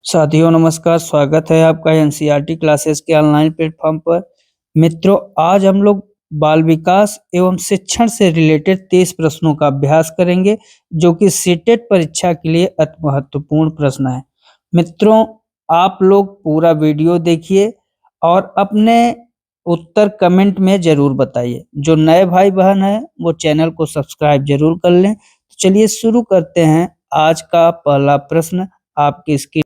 साथियों नमस्कार, स्वागत है आपका एनसीईआरटी क्लासेस के ऑनलाइन प्लेटफॉर्म पर। मित्रों, आज हम लोग बाल विकास एवं शिक्षण से रिलेटेड 30 प्रश्नों का अभ्यास करेंगे, जो कि सीटेट परीक्षा के लिए अति महत्वपूर्ण प्रश्न है। मित्रों, आप लोग पूरा वीडियो देखिए और अपने उत्तर कमेंट में जरूर बताइए। जो नए भाई बहन हैं वो चैनल को सब्सक्राइब जरूर कर लें। तो चलिए शुरू करते हैं। आज का पहला प्रश्न आपकी स्क्रीन।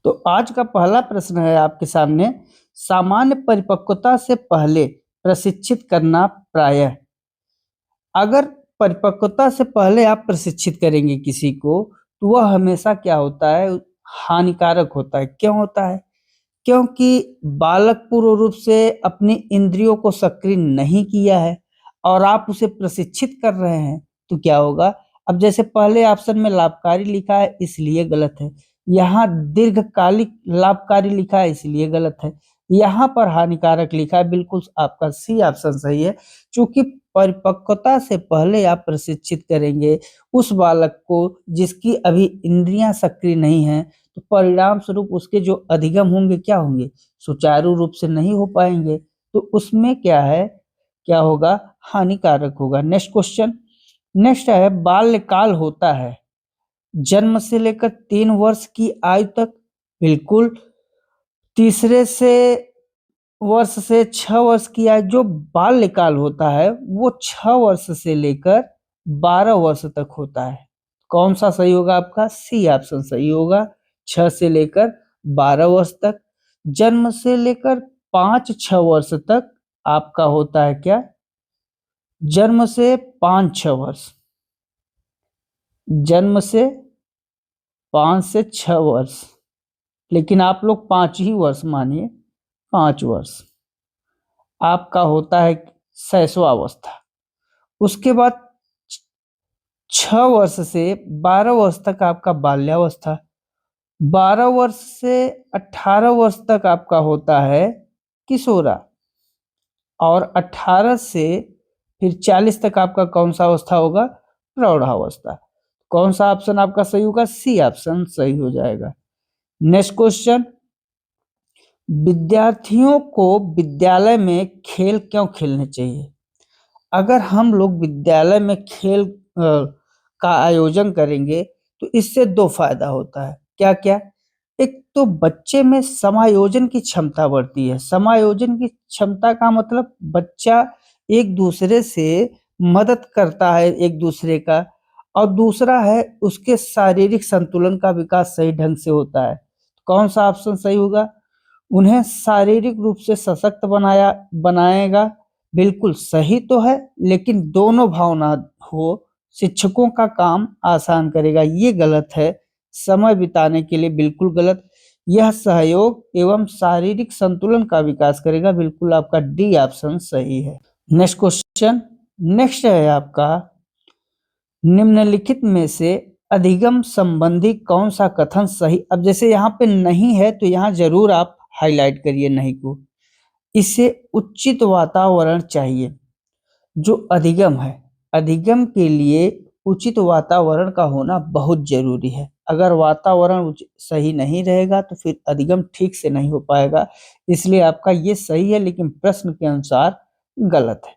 तो आज का पहला प्रश्न है आपके सामने, सामान्य परिपक्वता से पहले प्रशिक्षित करना प्रायः। अगर परिपक्वता से पहले आप प्रशिक्षित करेंगे किसी को, तो वह हमेशा क्या होता है, हानिकारक होता है। क्यों होता है? क्योंकि बालक पूर्ण रूप से अपनी इंद्रियों को सक्रिय नहीं किया है और आप उसे प्रशिक्षित कर रहे हैं, तो क्या होगा? अब जैसे पहले ऑप्शन में लाभकारी लिखा है इसलिए गलत है, यहाँ दीर्घकालिक लाभकारी लिखा है इसलिए गलत है, यहाँ पर हानिकारक लिखा है। बिल्कुल आपका सी ऑप्शन सही है। चूंकि परिपक्वता से पहले आप प्रशिक्षित करेंगे उस बालक को जिसकी अभी इंद्रियां सक्रिय नहीं है, तो परिणाम स्वरूप उसके जो अधिगम होंगे क्या होंगे, सुचारू रूप से नहीं हो पाएंगे। तो उसमें क्या है, क्या होगा, हानिकारक होगा। नेक्स्ट क्वेश्चन, नेक्स्ट है, बाल्यकाल होता है जन्म से लेकर 3 वर्ष की आयु तक। बिल्कुल, तीसरे से वर्ष से 6 वर्ष की आयु जो बाल्यकाल होता है वो 6 वर्ष से लेकर 12 वर्ष तक होता है। कौन सा सही होगा आपका? सी ऑप्शन सही होगा। 6 से लेकर 12 वर्ष तक। जन्म से लेकर 5-6 वर्ष तक आपका होता है क्या? जन्म से 5-6 वर्ष। जन्म से 5 से 6 वर्ष, लेकिन आप लोग 5 ही वर्ष मानिए। 5 वर्ष आपका होता है शैशवावस्था। उसके बाद 6 वर्ष से 12 वर्ष तक आपका बाल्यावस्था। 12 वर्ष से 18 वर्ष तक आपका होता है किशोरा। और 18 से फिर 40 तक आपका कौन सा अवस्था होगा? प्रौढ़ावस्था। कौन सा ऑप्शन आपका सही होगा? सी ऑप्शन सही हो जाएगा। नेक्स्ट क्वेश्चन, विद्यार्थियों को विद्यालय में खेल क्यों खेलने चाहिए? अगर हम लोग विद्यालय में खेल का आयोजन करेंगे तो इससे 2 फायदा होता है। क्या क्या? एक तो बच्चे में समायोजन की क्षमता बढ़ती है। समायोजन की क्षमता का मतलब बच्चा एक दूसरे से मदद करता है एक दूसरे का, और दूसरा है उसके शारीरिक संतुलन का विकास सही ढंग से होता है। कौन सा ऑप्शन सही होगा? उन्हें शारीरिक रूप से सशक्त बनाएगा। बिल्कुल सही तो है, लेकिन दोनों भावना हो, शिक्षकों का काम आसान करेगा, ये गलत है। समय बिताने के लिए बिल्कुल गलत। यह सहयोग एवं शारीरिक संतुलन का विकास करेगा। बिल्कुल आपका डी ऑप्शन सही है। नेक्स्ट क्वेश्चन, नेक्स्ट है आपका, निम्नलिखित में से अधिगम संबंधी कौन सा कथन सही। अब जैसे यहाँ पे नहीं है तो यहाँ जरूर आप हाईलाइट करिए नहीं को। इसे उचित वातावरण चाहिए। जो अधिगम है, अधिगम के लिए उचित वातावरण का होना बहुत जरूरी है। अगर वातावरण सही नहीं रहेगा तो फिर अधिगम ठीक से नहीं हो पाएगा। इसलिए आपका ये सही है, लेकिन प्रश्न के अनुसार गलत है।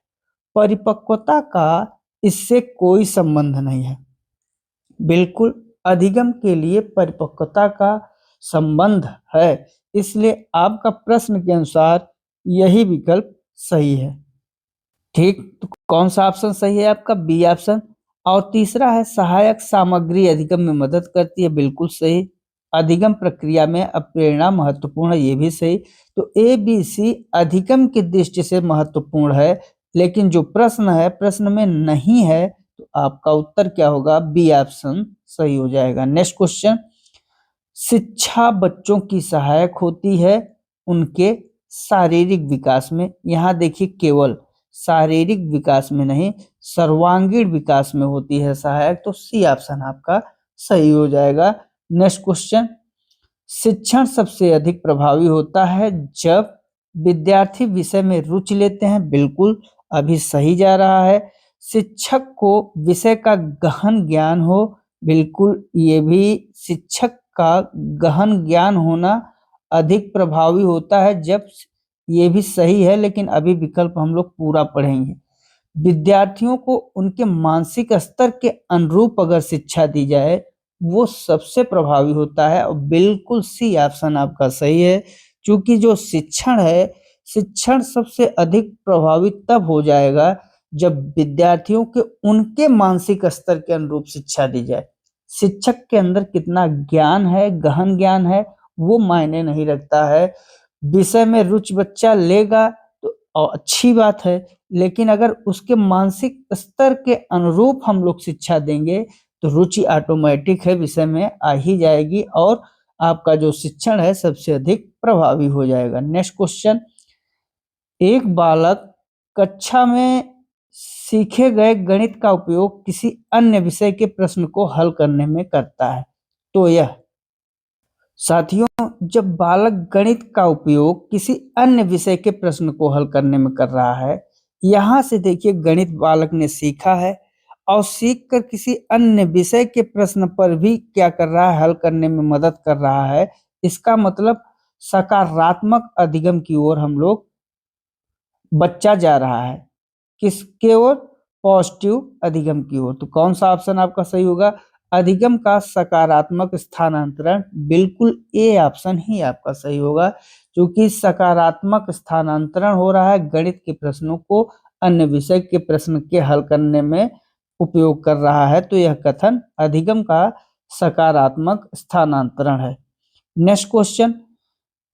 परिपक्वता का इससे कोई संबंध नहीं है। बिल्कुल अधिगम के लिए परिपक्वता का संबंध है, इसलिए आपका प्रश्न के अनुसार यही विकल्प सही है। ठीक, तो कौन सा ऑप्शन सही है आपका? B option. और तीसरा है, सहायक सामग्री अधिगम में मदद करती है। बिल्कुल सही। अधिगम प्रक्रिया में प्रेरणा महत्वपूर्ण है, ये भी सही। तो ए बी सी अधिगम की दृष्टि से महत्वपूर्ण है, लेकिन जो प्रश्न है प्रश्न में नहीं है, तो आपका उत्तर क्या होगा? बी ऑप्शन सही हो जाएगा। नेक्स्ट क्वेश्चन, शिक्षा बच्चों की सहायक होती है उनके शारीरिक विकास में। यहाँ देखिए, केवल शारीरिक विकास में नहीं, सर्वांगीण विकास में होती है सहायक। तो सी ऑप्शन आपका सही हो जाएगा। नेक्स्ट क्वेश्चन, शिक्षण सबसे अधिक प्रभावी होता है जब विद्यार्थी विषय में रुचि लेते हैं। बिल्कुल अभी सही जा रहा है। शिक्षक को विषय का गहन ज्ञान हो। बिल्कुल ये भी शिक्षक का गहन ज्ञान होना अधिक प्रभावी होता है। जब ये भी सही है, लेकिन अभी विकल्प हम लोग पूरा पढ़ेंगे। विद्यार्थियों को उनके मानसिक स्तर के अनुरूप अगर शिक्षा दी जाए, वो सबसे प्रभावी होता है। और बिल्कुल सी ऑप्शन आपका सही है, क्योंकि जो शिक्षण है, शिक्षण सबसे अधिक प्रभावी तब हो जाएगा जब विद्यार्थियों के उनके मानसिक स्तर के अनुरूप शिक्षा दी जाए। शिक्षक के अंदर कितना ज्ञान है, गहन ज्ञान है, वो मायने नहीं रखता है। विषय में रुचि बच्चा लेगा तो अच्छी बात है, लेकिन अगर उसके मानसिक स्तर के अनुरूप हम लोग शिक्षा देंगे तो रुचि ऑटोमेटिक है विषय में आ ही जाएगी, और आपका जो शिक्षण है सबसे अधिक प्रभावी हो जाएगा। नेक्स्ट क्वेश्चन, एक बालक कक्षा में सीखे गए गणित का उपयोग किसी अन्य विषय के प्रश्न को हल करने में करता है, तो यह साथियों, जब बालक गणित का उपयोग किसी अन्य विषय के प्रश्न को हल करने में कर रहा है, यहाँ से देखिए गणित बालक ने सीखा है और सीख कर किसी अन्य विषय के प्रश्न पर भी क्या कर रहा है, हल करने में मदद कर रहा है। इसका मतलब सकारात्मक अधिगम की ओर हम लोग बच्चा जा रहा है। किसके ओर? पॉजिटिव अधिगम की ओर। तो कौन सा ऑप्शन आपका सही होगा? अधिगम का सकारात्मक स्थानांतरण। बिल्कुल ए ऑप्शन ही आपका सही होगा, क्योंकि सकारात्मक स्थानांतरण हो रहा है गणित के प्रश्नों को अन्य विषय के प्रश्न के हल करने में उपयोग कर रहा है। तो यह कथन अधिगम का सकारात्मक स्थानांतरण है। नेक्स्ट क्वेश्चन,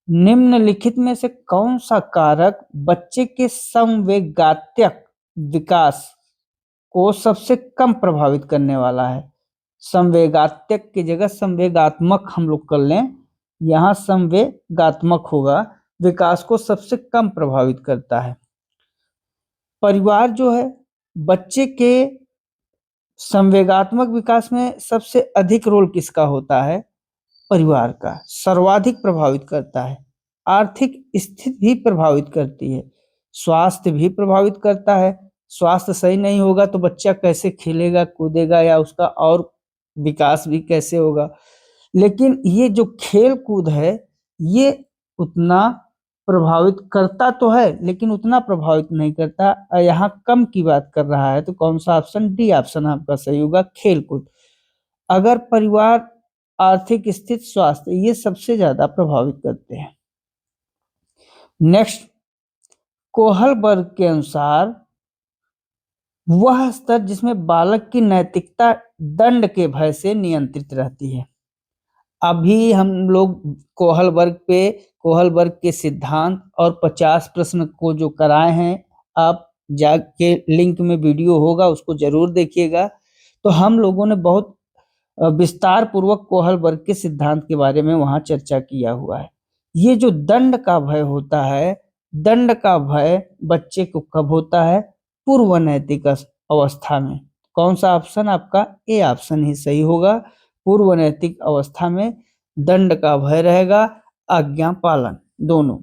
निम्नलिखित में से कौन सा कारक बच्चे के संवेगात्मक विकास को सबसे कम प्रभावित करने वाला है? संवेगात्मक की जगह संवेगात्मक हम लोग कर लें, यहाँ संवेगात्मक होगा, विकास को सबसे कम प्रभावित करता है। परिवार जो है, बच्चे के संवेगात्मक विकास में सबसे अधिक रोल किसका होता है? परिवार का सर्वाधिक प्रभावित करता है। आर्थिक स्थिति भी प्रभावित करती है, स्वास्थ्य भी प्रभावित करता है। स्वास्थ्य सही नहीं होगा तो बच्चा कैसे खेलेगा कूदेगा, या उसका और विकास भी कैसे होगा। लेकिन ये जो खेल कूद है, ये उतना प्रभावित करता तो है, लेकिन उतना प्रभावित नहीं करता। यहाँ कम की बात कर रहा है, तो कौन सा ऑप्शन? डी ऑप्शन आपका सही होगा, खेल कूद। अगर परिवार, आर्थिक स्थिति, स्वास्थ्य, ये सबसे ज्यादा प्रभावित करते हैं। नेक्स्ट, कोहलबर्ग के अनुसार वह स्तर जिसमें बालक की नैतिकता दंड के भय से नियंत्रित रहती है। अभी हम लोग कोहलबर्ग के सिद्धांत और 50 प्रश्न को जो कराए हैं, आप जाके लिंक में वीडियो होगा उसको जरूर देखिएगा। तो हम लोगों ने बहुत विस्तार पूर्वक कोहलबर्ग के सिद्धांत के बारे में वहां चर्चा किया हुआ है। ये जो दंड का भय होता है, दंड का भय बच्चे को कब होता है? पूर्व नैतिक अवस्था में। कौन सा ऑप्शन आपका? ए ऑप्शन ही सही होगा, पूर्व नैतिक अवस्था में दंड का भय रहेगा, आज्ञा पालन दोनों।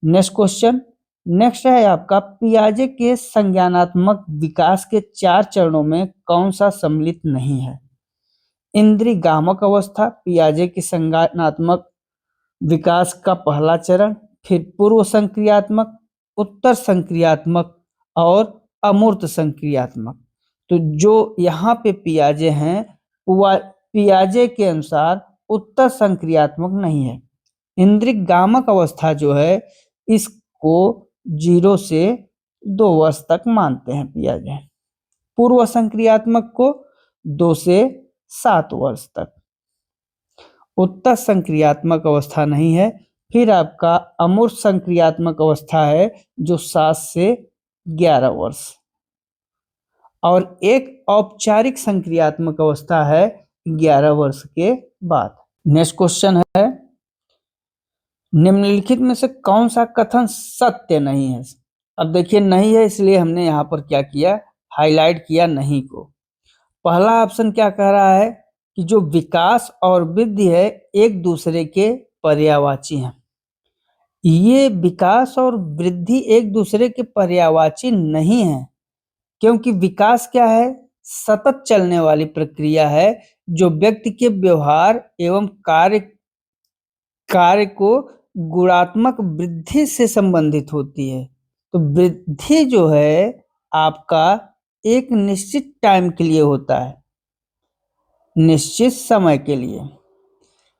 नेक्स्ट क्वेश्चन, नेक्स्ट है आपका, पियाजे के संज्ञानात्मक विकास के 4 चरणों में कौन सा सम्मिलित नहीं है? इंद्रियगामक अवस्था पियाजे के संज्ञानात्मक विकास का पहला चरण, फिर पूर्व संक्रियात्मक, उत्तर संक्रियात्मक और अमूर्त संक्रियात्मक। तो जो यहाँ पे पियाजे हैं, पियाजे के अनुसार उत्तर संक्रियात्मक नहीं है। इंद्रियगामक अवस्था जो है, इसको 0 से 2 वर्ष तक मानते हैं पियाजे। पूर्व संक्रियात्मक को 2 से 7 वर्ष तक। उत्तर संक्रियात्मक अवस्था नहीं है। फिर आपका अमूर्त संक्रियात्मक अवस्था है, जो 7 से 11 वर्ष। और एक औपचारिक संक्रियात्मक अवस्था है 11 वर्ष के बाद। नेक्स्ट क्वेश्चन है, निम्नलिखित में से कौन सा कथन सत्य नहीं है? अब देखिए नहीं है, इसलिए हमने यहाँ पर क्या किया, हाईलाइट किया नहीं को। पहला ऑप्शन क्या कह रहा है कि जो विकास और वृद्धि है एक दूसरे के पर्यायवाची हैं। ये विकास और वृद्धि एक दूसरे के पर्यायवाची नहीं है, क्योंकि विकास क्या है? सतत चलने वाली प्रक्रिया है जो व्यक्ति के व्यवहार एवं कार्य को गुणात्मक वृद्धि से संबंधित होती है। तो वृद्धि जो है आपका एक निश्चित टाइम के लिए होता है, निश्चित समय के लिए,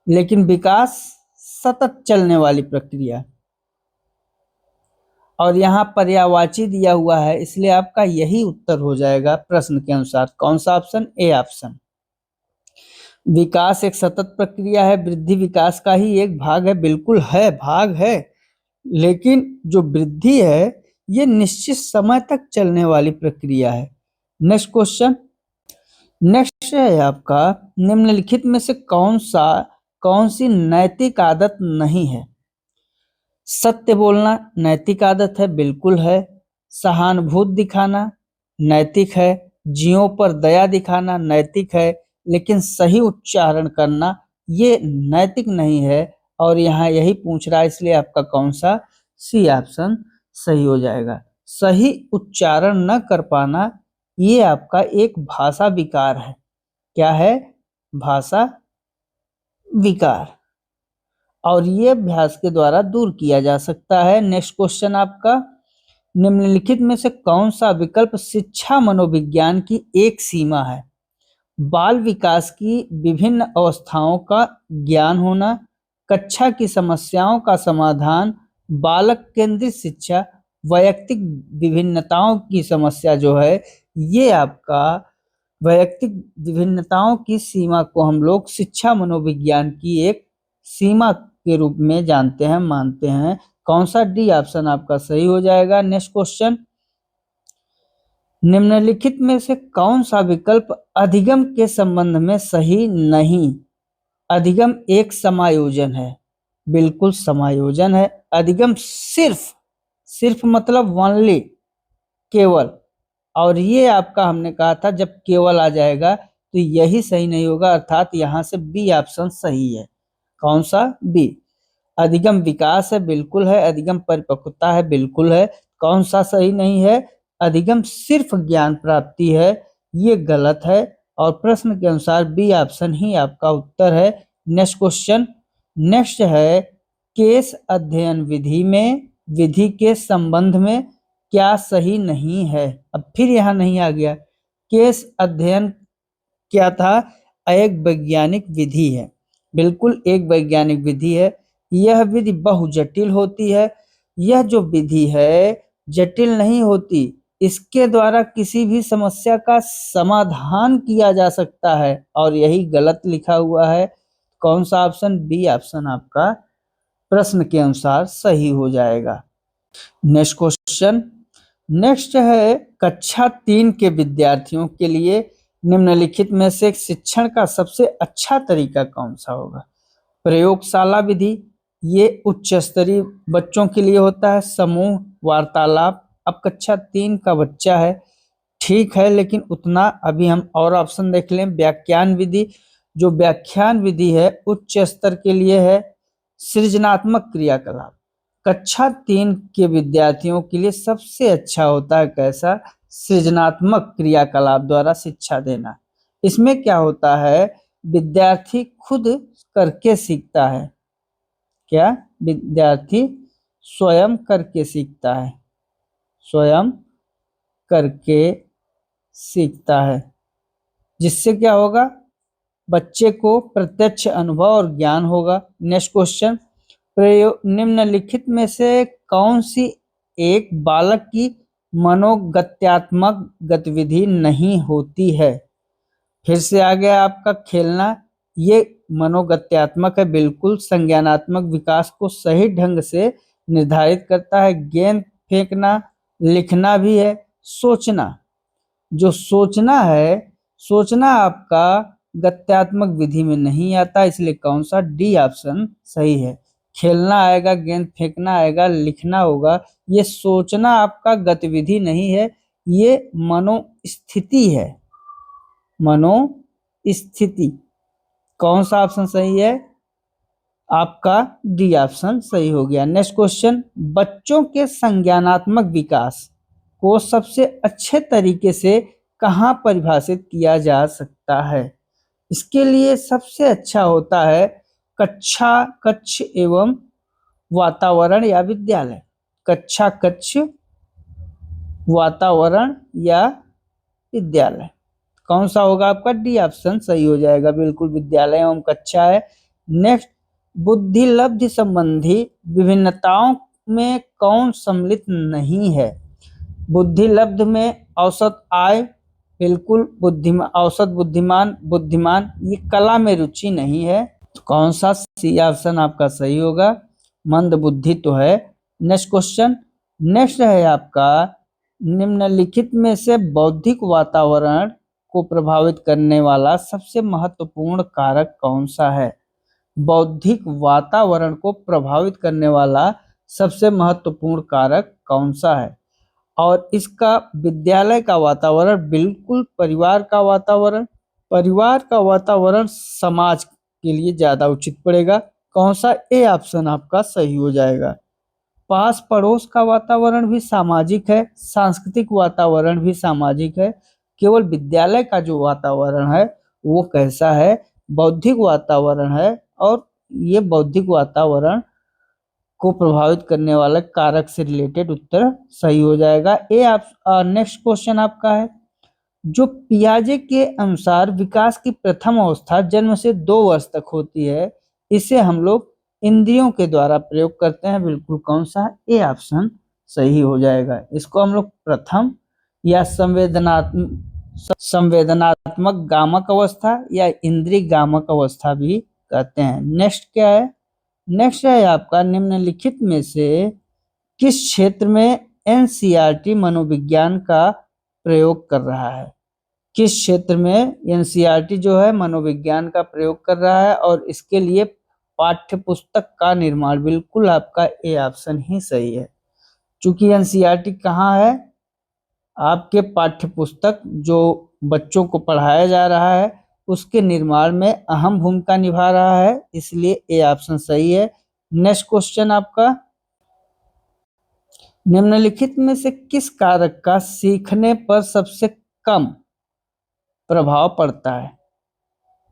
लेकिन विकास सतत चलने वाली प्रक्रिया। और यहाँ पर्यायवाची दिया हुआ है, इसलिए आपका यही उत्तर हो जाएगा प्रश्न के अनुसार। कौन सा ऑप्शन? A option. विकास एक सतत प्रक्रिया है, वृद्धि विकास का ही एक भाग है, बिल्कुल है, भाग है, लेकिन जो वृद्धि है ये निश्चित समय तक चलने वाली प्रक्रिया है। Next question. नेक्स्ट है आपका, निम्नलिखित में से कौन सी नैतिक आदत नहीं है? सत्य बोलना नैतिक आदत है, बिल्कुल है। सहानुभूति दिखाना नैतिक है। जीवों पर दया दिखाना नैतिक है, लेकिन सही उच्चारण करना ये नैतिक नहीं है। और यहाँ यही पूछ रहा है, इसलिए आपका कौन सा? सी ऑप्शन सही हो जाएगा। सही उच्चारण न कर पाना ये आपका एक भाषा विकार है। क्या है? भाषा विकार। और ये अभ्यास के द्वारा दूर किया जा सकता है। नेक्स्ट क्वेश्चन आपका, निम्नलिखित में से कौन सा विकल्प शिक्षा मनोविज्ञान की एक सीमा है? बाल विकास की विभिन्न अवस्थाओं का ज्ञान होना, कक्षा की समस्याओं का समाधान, बालक केंद्रित शिक्षा, वैयक्तिक विभिन्नताओं की समस्या जो है ये आपका वैयक्तिक विभिन्नताओं की सीमा को हम लोग शिक्षा मनोविज्ञान की एक सीमा के रूप में जानते हैं, मानते हैं। कौन सा? डी ऑप्शन आपका सही हो जाएगा। नेक्स्ट क्वेश्चन, निम्नलिखित में से कौन सा विकल्प अधिगम के संबंध में सही नहीं? अधिगम एक समायोजन है, बिल्कुल समायोजन है। अधिगम सिर्फ मतलब ओनली, केवल। और ये आपका हमने कहा था जब केवल आ जाएगा तो यही सही नहीं होगा, अर्थात यहाँ से बी ऑप्शन सही है। कौन सा? बी। अधिगम विकास है, बिल्कुल है। अधिगम परिपक्वता है, बिल्कुल है। कौन सा सही नहीं है? अधिगम सिर्फ ज्ञान प्राप्ति है, ये गलत है। और प्रश्न के अनुसार बी ऑप्शन ही आपका उत्तर है। Next question. नेक्स्ट है, केस अध्ययन विधि में विधि के संबंध में क्या सही नहीं है? अब फिर यहाँ नहीं आ गया। केस अध्ययन क्या था? एक वैज्ञानिक विधि है, बिल्कुल एक वैज्ञानिक विधि है। यह विधि बहुजटिल होती है। यह जो विधि है जटिल नहीं होती, इसके द्वारा किसी भी समस्या का समाधान किया जा सकता है, और यही गलत लिखा हुआ है। कौन सा ऑप्शन? बी ऑप्शन आपका प्रश्न के अनुसार सही हो जाएगा। Next question. नेक्स्ट है, कक्षा 3 के विद्यार्थियों के लिए निम्नलिखित में से शिक्षण का सबसे अच्छा तरीका कौन सा होगा? प्रयोगशाला विधि, ये उच्च स्तरीय बच्चों के लिए होता है। समूह वार्तालाप, अब कक्षा 3 का बच्चा है, ठीक है, लेकिन उतना अभी हम और ऑप्शन देख लें। व्याख्यान विधि, जो व्याख्यान विधि है उच्च स्तर के लिए है। सृजनात्मक क्रियाकलाप, कक्षा 3 के विद्यार्थियों के लिए सबसे अच्छा होता है कैसा? सृजनात्मक क्रियाकलाप द्वारा शिक्षा देना। इसमें क्या होता है? विद्यार्थी खुद करके सीखता है। क्या? विद्यार्थी स्वयं करके सीखता है, स्वयं करके सीखता है, जिससे क्या होगा? बच्चे को प्रत्यक्ष अनुभव और ज्ञान होगा। नेक्स्ट क्वेश्चन, निम्नलिखित में से कौन सी एक बालक की मनोगत्यात्मक गतिविधि नहीं होती है? फिर से आ गया आपका खेलना, ये मनोगत्यात्मक है, बिल्कुल। संज्ञानात्मक विकास को सही ढंग से निर्धारित करता है। गेंद फेंकना, लिखना भी है। सोचना, जो सोचना है, सोचना आपका गत्यात्मक विधि में नहीं आता, इसलिए कौन सा? डी ऑप्शन सही है। खेलना आएगा, गेंद फेंकना आएगा, लिखना होगा। ये सोचना आपका गतिविधि नहीं है, ये मनोस्थिति है, मनोस्थिति। कौन सा ऑप्शन सही है? आपका डी ऑप्शन सही हो गया। नेक्स्ट क्वेश्चन, बच्चों के संज्ञानात्मक विकास को सबसे अच्छे तरीके से कहाँ परिभाषित किया जा सकता है? इसके लिए सबसे अच्छा होता है कक्षा, कक्ष एवं वातावरण या विद्यालय। कक्षा, कक्ष, वातावरण या विद्यालय। कौन सा होगा आपका? डी ऑप्शन सही हो जाएगा, बिल्कुल विद्यालय एवं कक्षा है। नेक्स्ट, बुद्धिलब्धि संबंधी विभिन्नताओं में कौन सम्मिलित नहीं है? बुद्धिलब्ध में औसत आय, बिल्कुल बुद्धिमान, औसत बुद्धिमान, बुद्धिमान, ये कला में रुचि नहीं है। तो कौन सा? सी ऑप्शन आपका सही होगा, मंद बुद्धि तो है। नेक्स्ट क्वेश्चन, नेक्स्ट है आपका, निम्नलिखित में से बौद्धिक वातावरण को प्रभावित करने वाला सबसे महत्वपूर्ण कारक कौन सा है? बौद्धिक वातावरण को प्रभावित करने वाला सबसे महत्वपूर्ण कारक कौन सा है? और इसका विद्यालय का वातावरण, बिल्कुल परिवार का वातावरण। परिवार का वातावरण समाज के लिए ज्यादा उचित पड़ेगा। कौन सा? ए ऑप्शन आपका सही हो जाएगा। पास पड़ोस का वातावरण भी सामाजिक है, सांस्कृतिक वातावरण भी सामाजिक है। केवल विद्यालय का जो वातावरण है वो कैसा है? बौद्धिक वातावरण है, और ये बौद्धिक वातावरण को प्रभावित करने वाले कारक से रिलेटेड उत्तर सही हो जाएगा। ए आप नेक्स्ट क्वेश्चन आपका है, जो पियाजे के अनुसार विकास की प्रथम अवस्था जन्म से 2 वर्ष तक होती है, इसे हम लोग इंद्रियों के द्वारा प्रयोग करते हैं। बिल्कुल कौन सा? ए ऑप्शन सही हो जाएगा। इसको हम लोग प्रथम या संवेदनात्मक गामक अवस्था या इंद्रिय गामक अवस्था भी कहते हैं। नेक्स्ट क्या है? नेक्स्ट है आपका, निम्नलिखित में से किस क्षेत्र में एनसीईआरटी मनोविज्ञान का प्रयोग कर रहा है? किस क्षेत्र में एनसीईआरटी जो है मनोविज्ञान का प्रयोग कर रहा है, और इसके लिए पाठ्य पुस्तक का निर्माण? बिल्कुल आपका ए ऑप्शन ही सही है। चूंकि एनसीईआरटी कहाँ है? आपके पाठ्य पुस्तक जो बच्चों को पढ़ाया जा रहा है उसके निर्माण में अहम भूमिका निभा रहा है, इसलिए ए ऑप्शन सही है। नेक्स्ट क्वेश्चन आपका, निम्नलिखित में से किस कारक का सीखने पर सबसे कम प्रभाव पड़ता है?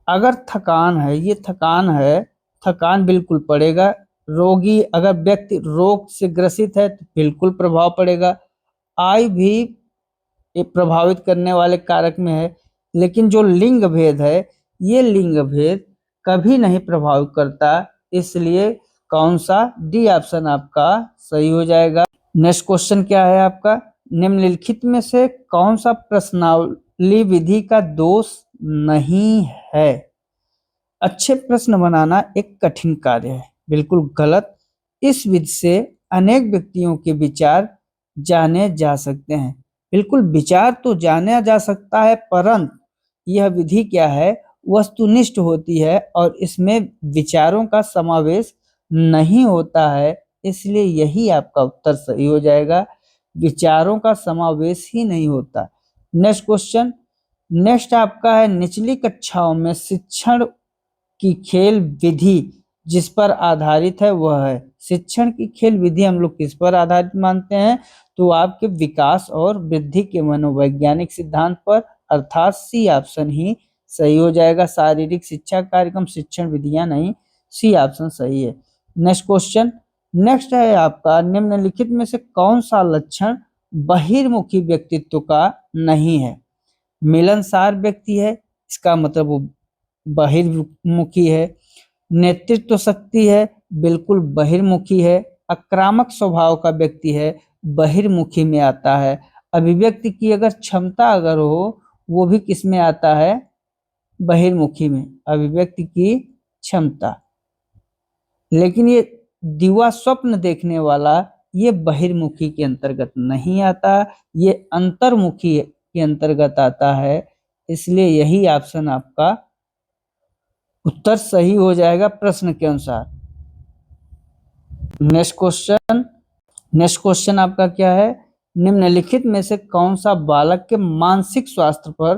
अगर थकान है, ये थकान है, थकान बिल्कुल पड़ेगा। रोगी, अगर व्यक्ति रोग से ग्रसित है तो बिल्कुल प्रभाव पड़ेगा। आय भी प्रभावित करने वाले कारक में है। लेकिन जो लिंग भेद है, ये लिंग भेद कभी नहीं प्रभावित करता, इसलिए कौन सा? डी ऑप्शन आपका सही हो जाएगा। नेक्स्ट क्वेश्चन क्या है आपका, निम्नलिखित में से कौन सा प्रश्नावली विधि का दोष नहीं है? अच्छे प्रश्न बनाना एक कठिन कार्य है, बिल्कुल गलत। इस विधि से अनेक व्यक्तियों के विचार जाने जा सकते हैं। बिल्कुल विचार तो जाना जा सकता है, परंतु यह विधि क्या है? वस्तुनिष्ठ होती है और इसमें विचारों का समावेश नहीं होता है, इसलिए यही आपका उत्तर सही हो जाएगा। विचारों का समावेश ही नहीं होता। नेक्स्ट क्वेश्चन, नेक्स्ट आपका है, निचली कक्षाओं में शिक्षण की खेल विधि जिस पर आधारित है वह है। शिक्षण की खेल विधि हम लोग किस पर आधारित मानते हैं? तो आपके विकास और वृद्धि के मनोवैज्ञानिक सिद्धांत पर, अर्थात सी ऑप्शन ही सही हो जाएगा। शारीरिक शिक्षा कार्यक्रम शिक्षण विधियां नहीं, सी ऑप्शन सही है। नेक्स्ट क्वेश्चन, नेक्स्ट है आपका, निम्नलिखित में से कौन सा लक्षण बहिर्मुखी व्यक्तित्व का नहीं है? मिलनसार व्यक्ति है, इसका मतलब वो बहिर्मुखी है। नेतृत्व शक्ति है, बिल्कुल बहिर्मुखी है। आक्रामक स्वभाव का व्यक्ति है, बहिर्मुखी में आता है। अभिव्यक्ति की अगर क्षमता अगर हो, वो भी किस में आता है? बहिर्मुखी में, अभिव्यक्ति की क्षमता। लेकिन ये दिवा स्वप्न देखने वाला, ये बहिर्मुखी के अंतर्गत नहीं आता, ये अंतर्मुखी के अंतर्गत आता है, इसलिए यही ऑप्शन आपका उत्तर सही हो जाएगा प्रश्न के अनुसार। नेक्स्ट क्वेश्चन आपका क्या है, निम्नलिखित में से कौन सा बालक के मानसिक स्वास्थ्य पर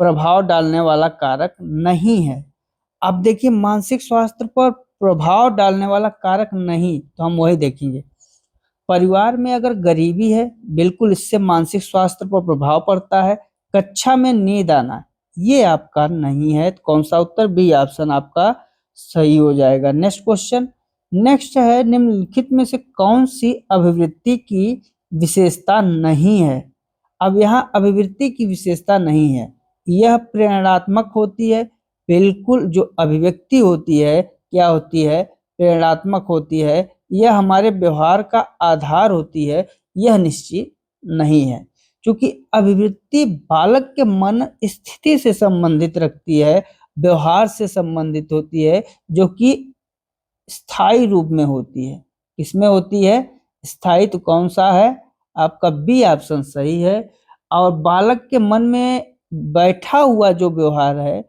प्रभाव डालने वाला कारक नहीं है? अब देखिए, मानसिक स्वास्थ्य पर प्रभाव डालने वाला कारक नहीं, तो हम वही देखेंगे। परिवार में अगर गरीबी है, बिल्कुल इससे मानसिक स्वास्थ्य पर प्रभाव पड़ता है। कक्षा में नींद आना, ये आपका नहीं है। तो कौन सा उत्तर? बी ऑप्शन आपका सही हो जाएगा। नेक्स्ट क्वेश्चन, नेक्स्ट है निम्नलिखित में से कौन सी अभिवृत्ति की विशेषता नहीं है? अब यहाँ अभिवृत्ति की विशेषता नहीं है, यह प्रेरणात्मक होती है। बिल्कुल, जो अभिव्यक्ति होती है क्या होती है? प्रेरणात्मक होती है। यह हमारे व्यवहार का आधार होती है, यह निश्चित नहीं है। क्योंकि अभिवृत्ति बालक के मन स्थिति से संबंधित रखती है, व्यवहार से संबंधित होती है, जो कि स्थायी रूप में होती है। किसमें होती है? स्थायी। तो कौन सा है? आपका बी ऑप्शन सही है। और बालक के मन में बैठा हुआ जो व्यवहार है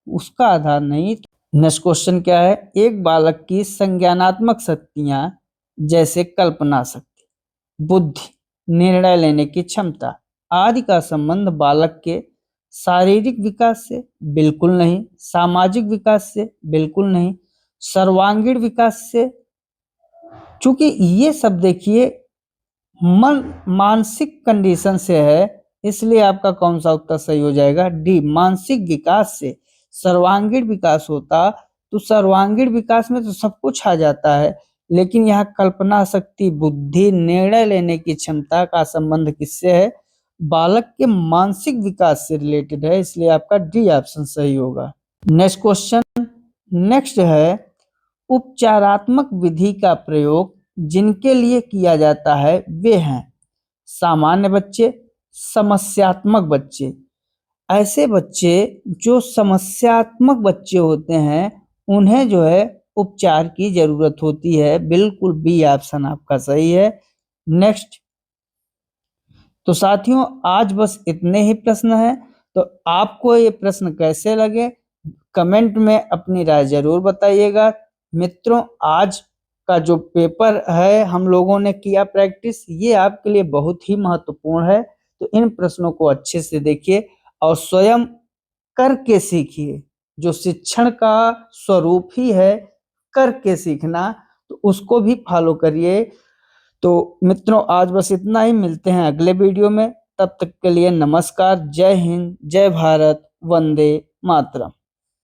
उसका आधार नहीं। नेक्स्ट क्वेश्चन क्या है? एक बालक की संज्ञानात्मक शक्तियां जैसे कल्पना शक्ति, बुद्धि, निर्णय लेने की क्षमता आदि का संबंध बालक के शारीरिक विकास से? बिल्कुल नहीं। सामाजिक विकास से? बिल्कुल नहीं। सर्वांगीण विकास से? चूंकि ये सब देखिए मन मानसिक कंडीशन से है, इसलिए आपका कौन सा उत्तर सही हो जाएगा? डी, मानसिक विकास से। सर्वांगीण विकास होता तो सर्वांगीण विकास में तो सब कुछ आ जाता है, लेकिन यहाँ कल्पना शक्ति, बुद्धि, निर्णय लेने की क्षमता का संबंध किससे है? बालक के मानसिक विकास से रिलेटेड है, इसलिए आपका डी ऑप्शन सही होगा। नेक्स्ट क्वेश्चन, नेक्स्ट है उपचारात्मक विधि का प्रयोग जिनके लिए किया जाता है वे हैं सामान्य बच्चे, समस्यात्मक बच्चे। ऐसे बच्चे जो समस्यात्मक बच्चे होते हैं उन्हें जो है उपचार की जरूरत होती है। बिल्कुल बी ऑप्शन आपका सही है। नेक्स्ट, तो साथियों आज बस इतने ही प्रश्न हैं। तो आपको ये प्रश्न कैसे लगे कमेंट में अपनी राय जरूर बताइएगा। मित्रों, आज का जो पेपर है हम लोगों ने किया प्रैक्टिस, ये आपके लिए बहुत ही महत्वपूर्ण है। तो इन प्रश्नों को अच्छे से देखिए और स्वयं करके सीखिए। जो शिक्षण का स्वरूप ही है करके सीखना, तो उसको भी फॉलो करिए। तो मित्रों आज बस इतना ही, मिलते हैं अगले वीडियो में। तब तक के लिए नमस्कार, जय हिंद, जय भारत, वंदे मातरम।